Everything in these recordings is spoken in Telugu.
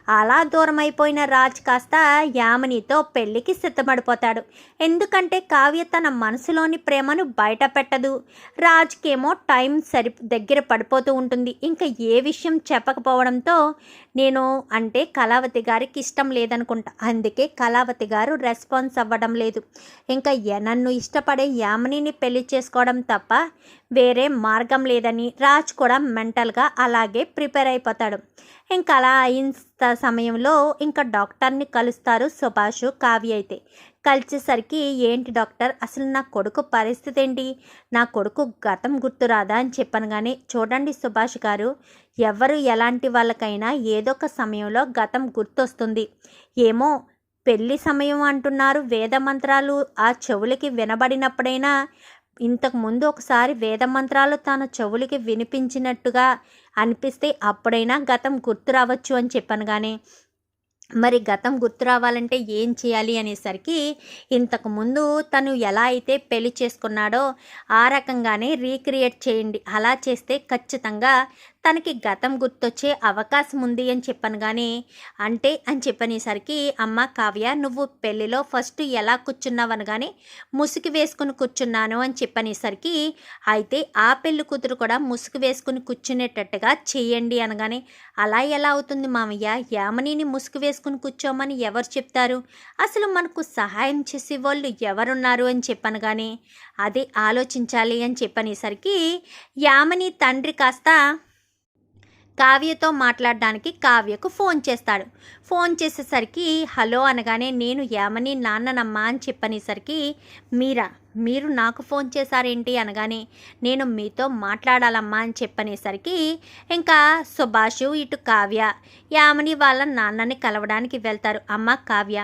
అలా దూరం అయిపోయిన రాజ్ కాస్త యామినితో పెళ్లికి సిద్ధపడిపోతాడు. ఎందుకంటే కావ్య తన మనసులోని ప్రేమను బయట పెట్టదు. రాజ్కేమో టైం దగ్గర పడిపోతూ ఉంటుంది. ఇంకా ఏ విషయం చెప్పకపోవడంతో నేను అంటే కళావతి గారికి ఇష్టం లేదనుకుంటా, అందుకే కళావతి గారు రెస్పాన్స్ అవ్వడం లేదు. ఇంకా నన్ను ఇష్టపడే యామినిని పెళ్లి చేసుకోవడం తప్ప వేరే మార్గం లేదని రాజ్ కూడా మెంటల్గా అలాగే ప్రిపేర్ అయిపోతాడు. ఇంకా అలా అయిన సమయంలో ఇంకా డాక్టర్ని కలుస్తారు సుభాష్ కావ్య. అయితే కలిసేసరికి ఏంటి డాక్టర్, అసలు నా కొడుకు పరిస్థితి ఏంటి, నా కొడుకు గతం గుర్తురాదా అని చెప్పాను. కానీ చూడండి సుభాష్ గారు, ఎవరు ఎలాంటి వాళ్ళకైనా ఏదో ఒక సమయంలో గతం గుర్తొస్తుంది. ఏమో పెళ్లి సమయం అంటున్నారు, వేద మంత్రాలు ఆ చెవులకి వినబడినప్పుడైనా ఇంతకుముందు ఒకసారి వేద మంత్రాలు తన చెవులకి వినిపించినట్టుగా అనిపిస్తే అప్పుడైనా గతం గుర్తు రావచ్చు అని చెప్పాను. కానీ మరి గతం గుర్తు రావాలంటే ఏం చేయాలి అనేసరికి ఇంతకుముందు తను ఎలా అయితే పెళ్లి చేసుకున్నాడో ఆ రకంగానే రీక్రియేట్ చేయండి, అలా చేస్తే ఖచ్చితంగా తనకి గతం గుర్తొచ్చే అవకాశం ఉంది అని చెప్పాను. కానీ అంటే అని చెప్పనేసరికి అమ్మ కావ్య, నువ్వు పెళ్ళిలో ఫస్ట్ ఎలా కూర్చున్నావు అనగానే ముసుగు వేసుకుని కూర్చున్నాను అని చెప్పనేసరికి అయితే ఆ పెళ్లి కూతురు కూడా ముసుగు వేసుకుని కూర్చునేటట్టుగా చేయండి అనగానే అలా ఎలా అవుతుంది మామయ్య, యామినిని ముసుగు వేసుకుని కూర్చోమని ఎవరు చెప్తారు, అసలు మనకు సహాయం చేసే వాళ్ళు ఎవరున్నారు అని చెప్పాను. కానీ అదే ఆలోచించాలి అని చెప్పనేసరికి యామిని తండ్రి కాస్త కావ్యతో మాట్లాడడానికి కావ్యకు ఫోన్ చేస్తాడు. ఫోన్ చేసేసరికి హలో అనగానే నేను యామిని నాన్ననమ్మా అని చెప్పనేసరికి మీరు నాకు ఫోన్ చేశారేంటి అనగానే నేను మీతో మాట్లాడాలమ్మా అని చెప్పనేసరికి ఇంకా సుభాష్ ఇటు కావ్య యామిని వాళ్ళ నాన్నని కలవడానికి వెళ్తారు. అమ్మ కావ్య,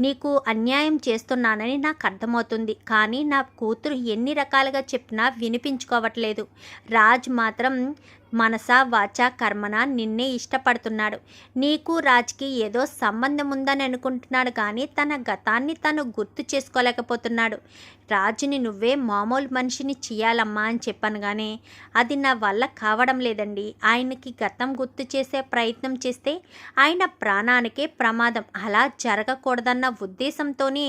నీకు అన్యాయం చేస్తున్నానని నాకు అర్థమవుతుంది, కానీ నా కూతురు ఎన్ని రకాలుగా చెప్పినా వినిపించుకోవట్లేదు. రాజ్ మాత్రం మనసా వాచా కర్మన నిన్నే ఇష్టపడుతున్నాడు. నీకు రాజ్కి ఏదో సంబంధం ఉందని అనుకుంటున్నాడు, కానీ తన గతాన్ని తను గుర్తు చేసుకోలేకపోతున్నాడు. రాజుని నువ్వే మామూలు మనిషిని చేయాలమ్మా అని చెప్పాను. కానీ అది నా వల్ల కావడం లేదండి. ఆయనకి గతం గుర్తు చేసే ప్రయత్నం చేస్తే ఆయన ప్రాణానికే ప్రమాదం. అలా జరగకూడదన్న ఉద్దేశంతోనే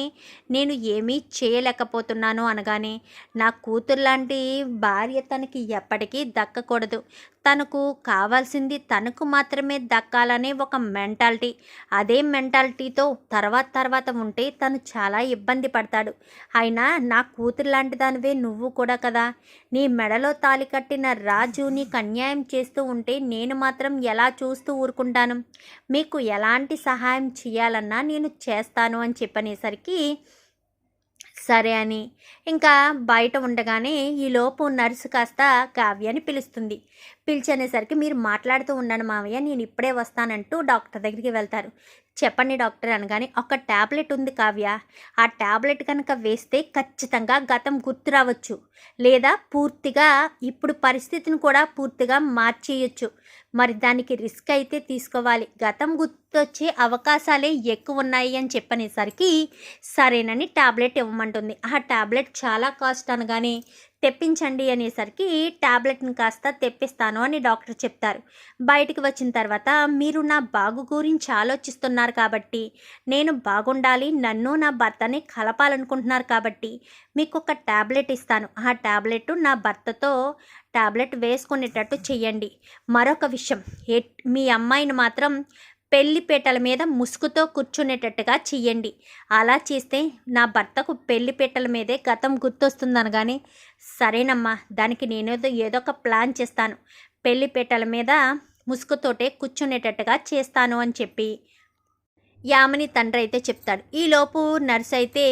నేను ఏమీ చేయలేకపోతున్నాను అనగానే నా కూతురు లాంటి భార్య తనకి ఎప్పటికీ దక్కకూడదు. తనకు కావాల్సింది తనకు మాత్రమే దక్కాలనే ఒక మెంటాలిటీ, అదే మెంటాలిటీతో తర్వాత ఉంటే తను చాలా ఇబ్బంది పడతాడు. అయినా నా కూతురు లాంటి దానివే నువ్వు కూడా కదా, నీ మెడలో తాళి కట్టిన రాజు నీకు అన్యాయం చేస్తూ ఉంటే నేను మాత్రం ఎలా చూస్తూ ఊరుకుంటాను. మీకు ఎలాంటి సహాయం చేయాలన్నా నేను చేస్తాను అని చెప్పనేసరికి సరే అని ఇంకా బయట ఉండగానే ఈలోపు నర్సు కాస్త కావ్యాన్ని పిలుస్తుంది. పిలిచనేసరికి మీరు మాట్లాడుతూ ఉండండి మావయ్య, నేను ఇప్పుడే వస్తానంటూ డాక్టర్ దగ్గరికి వెళ్తారు. చెప్పండి డాక్టర్ అనగానే ఒక ట్యాబ్లెట్ ఉంది కావ్య, ఆ ట్యాబ్లెట్ కనుక వేస్తే ఖచ్చితంగా గతం గుర్తు రావచ్చు, లేదా పూర్తిగా ఇప్పుడు పరిస్థితిని కూడా పూర్తిగా మార్చేయచ్చు. మరి దానికి రిస్క్ అయితే తీసుకోవాలి, గతం గుర్తొచ్చే అవకాశాలే ఎక్కువ ఉన్నాయి అని చెప్పనేసరికి సరేనని ట్యాబ్లెట్ ఇవ్వమంటుంది. ఆ ట్యాబ్లెట్ చాలా కాస్ట్ అనగానే తెప్పించండి అనేసరికి ట్యాబ్లెట్ని కాస్త తెప్పిస్తాను అని డాక్టర్ చెప్తారు. బయటికి వచ్చిన తర్వాత మీరు నా బాగు గురించి ఆలోచిస్తున్నారు కాబట్టి, నేను బాగుండాలి, నన్ను నా భర్తని కలపాలనుకుంటున్నారు కాబట్టి మీకు ఒక ట్యాబ్లెట్ ఇస్తాను. ఆ ట్యాబ్లెట్ నా భర్తతో ట్యాబ్లెట్ వేసుకునేటట్టు చెయ్యండి. మరొక విషయం, మీ అమ్మాయిని మాత్రం పెళ్లిపీటల మీద ముసుగుతో కూర్చునేటట్టుగా చెయ్యండి. అలా చేస్తే నా భర్తకు పెళ్లిపీటల మీదే గతం గుర్తొస్తుందనగానే సరేనమ్మా, దానికి నేనేదో ఏదో ఒక ప్లాన్ చేస్తాను, పెళ్లిపీటల మీద ముసుగుతోటే కూర్చునేటట్టుగా చేస్తాను అని చెప్పి యామిని తండ్రి అయితే చెప్తాడు. ఈలోపు నర్స్ అయితే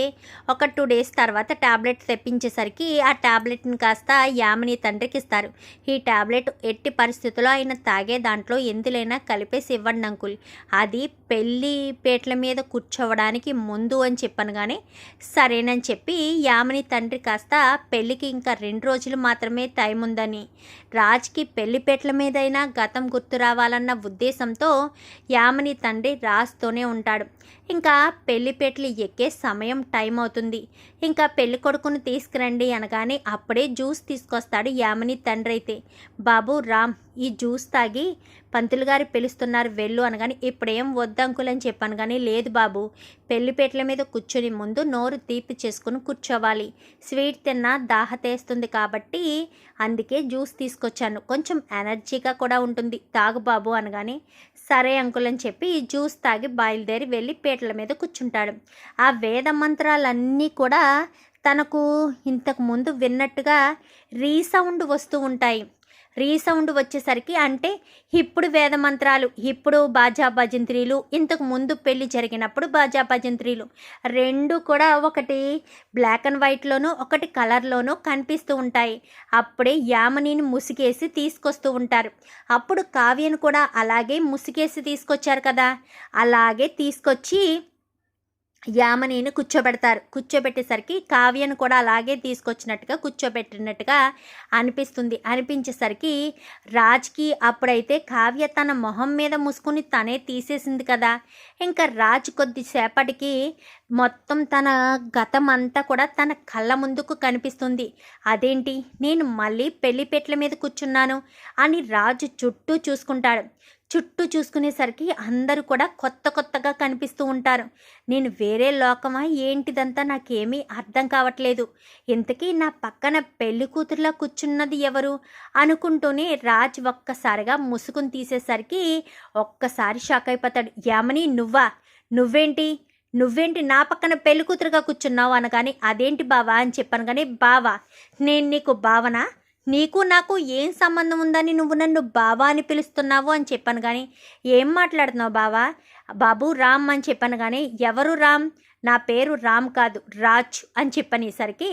ఒక 2 days తర్వాత ట్యాబ్లెట్ తెప్పించేసరికి ఆ ట్యాబ్లెట్ని కాస్త యామిని తండ్రికి ఇస్తారు. ఈ ట్యాబ్లెట్ ఎట్టి పరిస్థితుల్లో ఆయన తాగే దాంట్లో ఎందులైనా కలిపేసి ఇవ్వండి అంకుల్, అది పెళ్ళి పీటల మీద కూర్చోవడానికి ముందు అని చెప్పాను. కానీ సరేనని చెప్పి యామిని తండ్రి కాస్త పెళ్ళికి ఇంకా 2 రోజులు మాత్రమే టైం ఉందని, రాజ్కి పెళ్లిపేటల మీదైనా గతం గుర్తు రావాలన్న ఉద్దేశంతో యామిని తండ్రి రాజ్తోనే ఉంటాడు. ఇంకా పెళ్లిపేటలు ఎక్కే సమయం టైం అవుతుంది. ఇంకా పెళ్లి కొడుకును తీసుకురండి అనగానే అప్పుడే జ్యూస్ తీసుకొస్తాడు యామిని తండ్రి అయితే. బాబు రామ్, ఈ జ్యూస్ తాగి పంతులు గారు పిలుస్తున్నారు వెళ్ళు అనగాని ఇప్పుడేం వద్దంకులు అని చెప్పాను. కానీ లేదు బాబు, పెళ్లిపేటల మీద కూర్చొని ముందు నోరు తీపి చేసుకుని కూర్చోవాలి, స్వీట్ తిన్నా దాహతేస్తుంది కాబట్టి అందుకే జ్యూస్ తీసుకొచ్చాను, కొంచెం ఎనర్జీగా కూడా ఉంటుంది, తాగు బాబు అనగానే సరే అంకుల్ అని చెప్పి జ్యూస్ తాగి బయలుదేరి వెళ్ళి పీటల మీద కూర్చుంటాడు. ఆ వేద మంత్రాలన్నీ కూడా తనకు ఇంతకు ముందు విన్నట్టుగా రీసౌండ్ వస్తూ ఉంటాయి. రీసౌండ్ వచ్చేసరికి అంటే ఇప్పుడు వేద మంత్రాలు, ఇప్పుడు బాజా భజంత్రీలు, ఇంతకు ముందు పెళ్లి జరిగినప్పుడు బాజా భజంత్రీలు రెండు కూడా ఒకటి బ్లాక్ అండ్ వైట్లోనూ ఒకటి కలర్లోనూ కనిపిస్తూ ఉంటాయి. అప్పుడే యామినిని ముసుగేసి తీసుకొస్తూ ఉంటారు. అప్పుడు కావ్యను కూడా అలాగే ముసుగేసి తీసుకొచ్చారు కదా, అలాగే తీసుకొచ్చి యామినిని కూర్చోబెడతారు. కూర్చోబెట్టేసరికి కావ్యను కూడా అలాగే తీసుకొచ్చినట్టుగా కూర్చోబెట్టినట్టుగా అనిపిస్తుంది. అనిపించేసరికి రాజ్కి అప్పుడైతే కావ్య తన మొహం మీద ముసుకుని తనే తీసేసింది కదా, ఇంకా రాజ్ కొద్దిసేపటికి మొత్తం తన గతం అంతా కూడా తన కళ్ళ ముందుకు కనిపిస్తుంది. అదేంటి, నేను మళ్ళీ పెళ్లిపేటల మీద కూర్చున్నాను అని రాజు చుట్టూ చూసుకుంటాడు. చుట్టూ చూసుకునేసరికి అందరూ కూడా కొత్త కొత్తగా కనిపిస్తూ ఉంటారు. నేను వేరే లోకమా ఏంటిదంతా నాకేమీ అర్థం కావట్లేదు, ఇంతకీ నా పక్కన పెళ్లి కూతురులా కూర్చున్నది ఎవరు అనుకుంటూనే రాజ్ ఒక్కసారిగా ముసుగుని తీసేసరికి ఒక్కసారి షాక్ అయిపోతాడు. యామిని నువ్వేంటి నా పక్కన పెళ్లి కూతురుగా కూర్చున్నావు అనగాని అదేంటి బావా అని చెప్పాను. కానీ బావా, నేను నీకు బావనా, నీకు నాకు ఏం సంబంధం ఉందని నువ్వు నన్ను బావా అని పిలుస్తున్నావు అని చెప్పాను. కానీ ఏం మాట్లాడుతున్నావు బావా, బాబు రామ్ అని చెప్పాను. కానీ ఎవరు రామ్, నా పేరు రామ్ కాదు రాజ్ అని చెప్పనేసరికి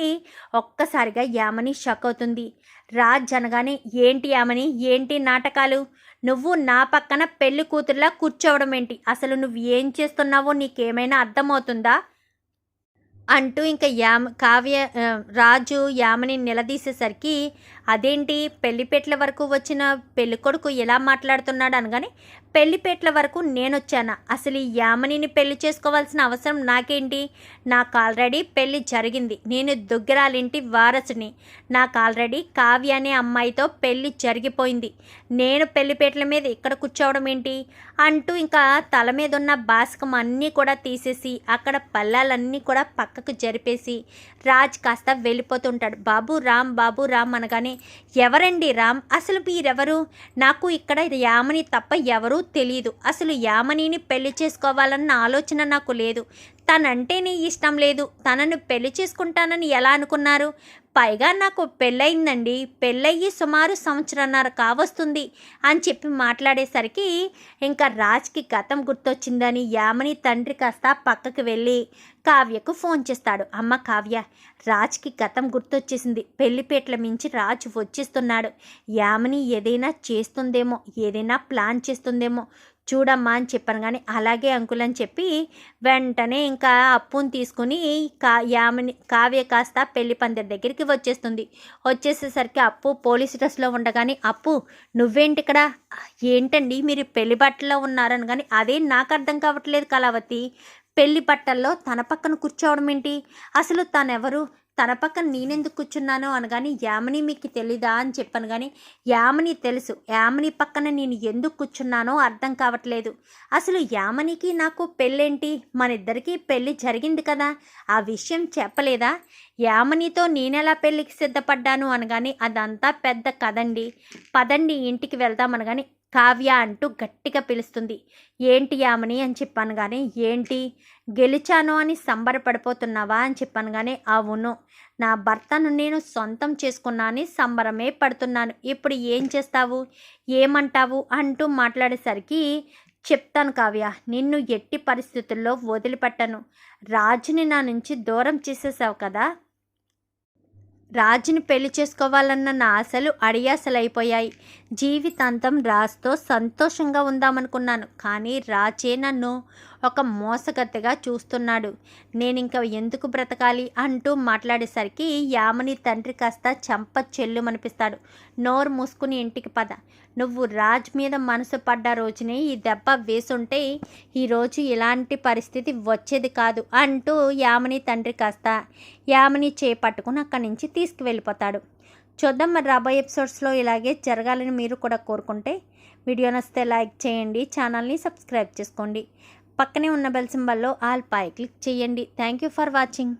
ఒక్కసారిగా యామిని షాక్ అవుతుంది. రాజ్ అనగానే ఏంటి యామిని, ఏంటి నాటకాలు, నువ్వు నా పక్కన పెళ్లి కూతురులా కూర్చోవడం ఏంటి, అసలు నువ్వు ఏం చేస్తున్నావో నీకేమైనా అర్థమవుతుందా అంటూ ఇంకా కావ్య రాజు యామిని నిలదీసేసరికి అదేంటి పెళ్లిపేటల వరకు వచ్చిన పెళ్ళికొడుకు ఎలా మాట్లాడుతున్నాడు అనగానే పెళ్లిపేటల వరకు నేను వచ్చానా, అసలు ఈ యామినిని పెళ్లి చేసుకోవాల్సిన అవసరం నాకేంటి, నాకు ఆల్రెడీ పెళ్లి జరిగింది, నేను దుగ్గరాలింటి వారసుని, నాకు ఆల్రెడీ కావ్య అనే అమ్మాయితో పెళ్లి జరిగిపోయింది, నేను పెళ్లిపేటల మీద ఇక్కడ కూర్చోవడం ఏంటి అంటూ ఇంకా తల మీద ఉన్న బాస్కం అన్నీ కూడా తీసేసి అక్కడ పల్లాలన్నీ కూడా పక్కకు జరిపేసి రాజ్ కాస్త వెళ్ళిపోతుంటాడు. బాబు రామ్ అనగానే ఎవరండి రామ్, అసలు మీరెవరు, నాకు ఇక్కడ యామిని తప్ప ఎవరూ తెలియదు, అసలు యామినిని పెళ్లి చేసుకోవాలన్న ఆలోచన నాకు లేదు, తనంటేనే ఇష్టం లేదు, తనను పెళ్లి చేసుకుంటానని ఎలా అనుకున్నారు, పైగా నాకు పెళ్ళయిందండి, పెళ్ళయ్యి సుమారు సంవత్సరన్నర కావస్తుంది అని చెప్పి మాట్లాడేసరికి ఇంకా రాజ్కి గతం గుర్తొచ్చిందని యామిని తండ్రి కాస్త పక్కకు వెళ్ళి కావ్యకు ఫోన్ చేస్తాడు. అమ్మ కావ్య, రాజ్కి గతం గుర్తొచ్చేసింది, పెళ్లిపేటల మించి రాజు వచ్చేస్తున్నాడు, యామిని ఏదైనా చేస్తుందేమో, ఏదైనా ప్లాన్ చేస్తుందేమో చూడమ్మా అని చెప్పాను. కానీ అలాగే అంకుల్ అని చెప్పి వెంటనే ఇంకా అప్పుని తీసుకుని కావ్య కాస్త పెళ్లి పందిరి దగ్గరికి వచ్చేస్తుంది. వచ్చేసేసరికి అప్పు పోలీస్ డ్రెస్లో ఉండగానే అప్పు నువ్వేంటి ఇక్కడ, ఏంటండి మీరు పెళ్లి బట్టల్లో ఉన్నారని. కానీ అదే నాకు అర్థం కావట్లేదు కళావతి, పెళ్లి బట్టల్లో తన పక్కన కూర్చోవడం ఏంటి, అసలు తనెవరు, తన పక్కన నేనెందుకు కూర్చున్నాను అనగాని యామిని మీకు తెలీదా అని చెప్పాను. కానీ యామిని తెలుసు, యామిని పక్కన నేను ఎందుకు కూర్చున్నానో అర్థం కావట్లేదు, అసలు యామినికి నాకు పెళ్ళేంటి, మన ఇద్దరికీ పెళ్ళి జరిగింది కదా, ఆ విషయం చెప్పలేదా, యామినితో నేనెలా పెళ్ళికి సిద్ధపడ్డాను అనగాని అదంతా పెద్ద కదండి, పదండి ఇంటికి వెళ్దామనగాని కావ్య అంటూ గట్టిగా పిలుస్తుంది. ఏంటి యామిని అని చెప్పాను. కానీ ఏంటి గెలిచాను అని సంబరపడిపోతున్నావా అని చెప్పాను. కానీ అవును, నా భర్తను నేను సొంతం చేసుకున్నా అని సంబరమే పడుతున్నాను, ఇప్పుడు ఏం చేస్తావు, ఏమంటావు అంటూ మాట్లాడేసరికి చెప్తాను కావ్య, నిన్ను ఎట్టి పరిస్థితుల్లో వదిలిపెట్టను, రాజుని నా నుంచి దూరం చేసేసావు కదా, రాజుని పెళ్లి చేసుకోవాలన్న నా ఆశలు అడియాసలైపోయాయి, జీవితాంతం రాజ్తో సంతోషంగా ఉందామనుకున్నాను, కానీ రాజే నన్ను ఒక మోసగత్తెగా చూస్తున్నాడు. నేనింక ఎందుకు బ్రతకాలి అంటూ మాట్లాడేసరికి యామిని తండ్రి కాస్త చెంప చెల్లుమనిపిస్తాడు. నోరు మూసుకుని ఇంటికి పద. నువ్వు రాజ్ మీద మనసు పడ్డ రోజునే ఈ దెబ్బ వేసుంటే ఈరోజు ఇలాంటి పరిస్థితి వచ్చేది కాదు అంటూ యామిని తండ్రి కాస్త యామిని చేపట్టుకుని అక్కడి నుంచి తీసుకువెళ్ళిపోతాడు. చూద్దాం మరి రాబోయే ఎపిసోడ్స్లో ఇలాగే జరగాలని మీరు కూడా కోరుకుంటే వీడియో నచ్చితే లైక్ చేయండి, ఛానల్ని సబ్స్క్రైబ్ చేసుకోండి, పక్కనే ఉన్న బెల్ సింబల్లో ఆల్ పై క్లిక్ చేయండి. Thank you for watching.